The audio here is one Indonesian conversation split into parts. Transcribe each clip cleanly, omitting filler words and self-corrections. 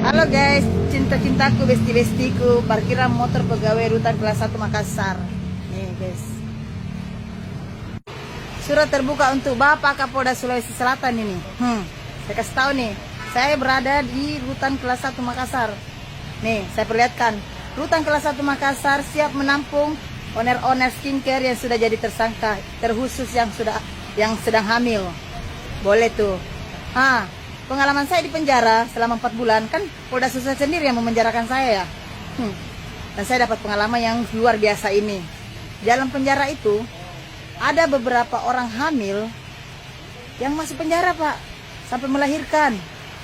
Halo guys, cinta-cintaku, besti-bestiku, parkiran motor pegawai rutan kelas 1 Makassar. Nih guys, surat terbuka untuk Bapak Kapolda Sulawesi Selatan ini. Saya kasih tahu nih, saya berada di rutan kelas 1 Makassar. Nih, saya perlihatkan, rutan kelas 1 Makassar siap menampung owner-owner skincare yang sudah jadi tersangka, terkhusus yang sedang hamil. Boleh tuh. Pengalaman saya di penjara selama 4 bulan, kan Polda Sulsel sendiri yang memenjarakan saya ya. Dan saya dapat pengalaman yang luar biasa ini. Di dalam penjara itu ada beberapa orang hamil yang masuk penjara, Pak, sampai melahirkan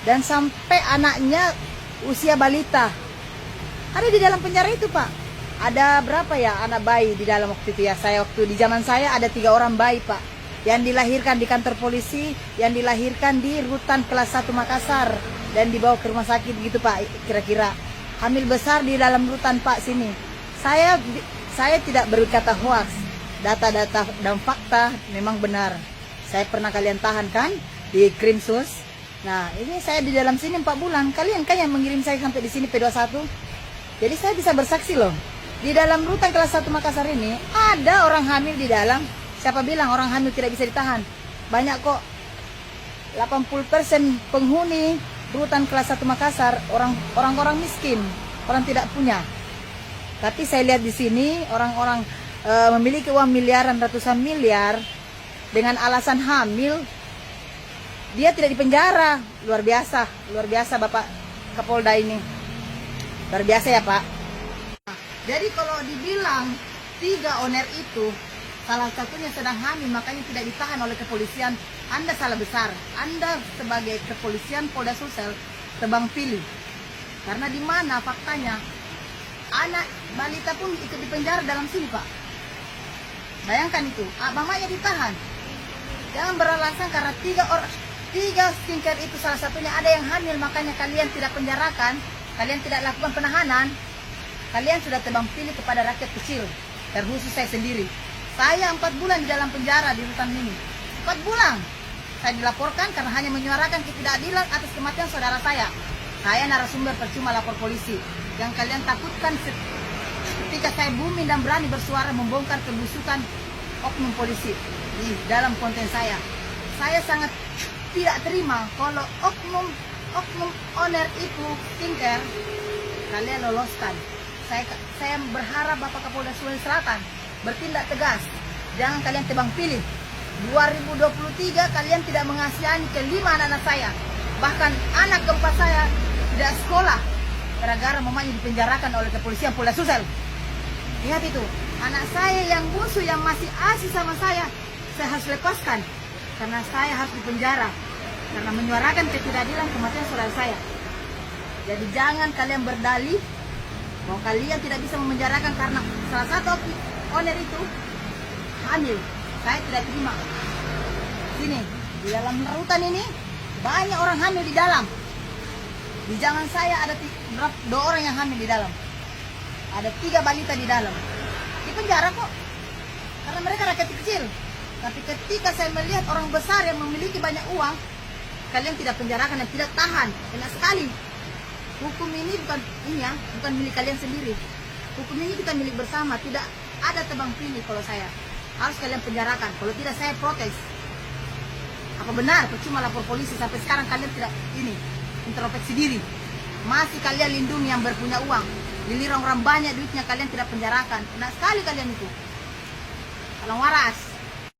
dan sampai anaknya usia balita. Ada di dalam penjara itu, Pak. Ada berapa ya anak bayi di dalam waktu itu ya? Di zaman saya ada 3 orang bayi, Pak, yang dilahirkan di kantor polisi, yang dilahirkan di rutan kelas 1 Makassar dan dibawa ke rumah sakit gitu, Pak. Kira-kira hamil besar di dalam rutan, Pak, sini. Saya tidak berkata hoax. Data-data dan fakta memang benar. Saya pernah kalian tahan kan di Krimsus. Nah, ini saya di dalam sini 4 bulan. Kalian kan yang mengirim saya sampai di sini P21. Jadi saya bisa bersaksi loh. Di dalam rutan kelas 1 Makassar ini ada orang hamil di dalam. Siapa bilang orang hamil tidak bisa ditahan? Banyak kok. 80% penghuni rutan kelas 1 Makassar orang-orang miskin, orang tidak punya. Tapi saya lihat di sini orang-orang memiliki uang miliaran, ratusan miliar dengan alasan hamil, dia tidak dipenjara. Luar biasa Bapak Kapolda ini. Luar biasa ya, Pak. Jadi kalau dibilang 3 owner itu salah satunya sedang hamil, makanya tidak ditahan oleh kepolisian, Anda salah besar. Anda sebagai kepolisian Polda Sulsel tebang pilih. Karena di mana faktanya anak balita pun ikut dipenjara dalam sini, Pak. Bayangkan itu, mamanya ditahan. Jangan beralasan karena 3 skincare itu salah satunya ada yang hamil, makanya kalian tidak penjarakan, kalian tidak lakukan penahanan. Kalian sudah tebang pilih kepada rakyat kecil, terkhusus saya sendiri. Saya 4 bulan di dalam penjara di rutan ini. 4 bulan. Saya dilaporkan karena hanya menyuarakan ketidakadilan atas kematian saudara saya. Saya narasumber percuma lapor polisi. Yang kalian takutkan ketika saya booming dan berani bersuara membongkar kebusukan oknum polisi di dalam konten saya. Saya sangat tidak terima kalau oknum owner itu skincare kalian loloskan. Saya berharap Bapak Kapolda Sulawesi Selatan bertindak tegas. Jangan kalian tebang pilih. 2023 kalian tidak mengasihani ke-5 anak-anak saya. Bahkan anak keempat saya tidak sekolah gara-gara mamanya dipenjarakan oleh kepolisian Polda Sulsel. Lihat itu, anak saya yang bungsu yang masih asih sama saya harus lepaskan karena saya harus dipenjara karena menyuarakan ketidakadilan kematian saudara saya. Jadi jangan kalian berdalih bahwa kalian tidak bisa memenjarakan karena salah satu owner itu hamil. Saya tidak terima. Sini, di dalam rutan ini banyak orang hamil di dalam. Di zaman saya ada 2 orang yang hamil di dalam. Ada 3 balita di dalam. Di penjara kok. Karena mereka rakyat kecil. Tapi ketika saya melihat orang besar yang memiliki banyak uang, kalian tidak penjarakan dan tidak tahan. Enak sekali. Hukum ini bukan milik kalian sendiri. Hukum ini kita milik bersama. Tidak ada tebang pilih. Kalau saya harus kalian penjarakan, kalau tidak saya protes. Apa benar percuma lapor polisi sampai sekarang kalian tidak introspeksi diri? Masih kalian lindungi yang berpunya uang, giliran orang banyak duitnya kalian tidak penjarakan. Enak sekali kalian itu. Kalau waras.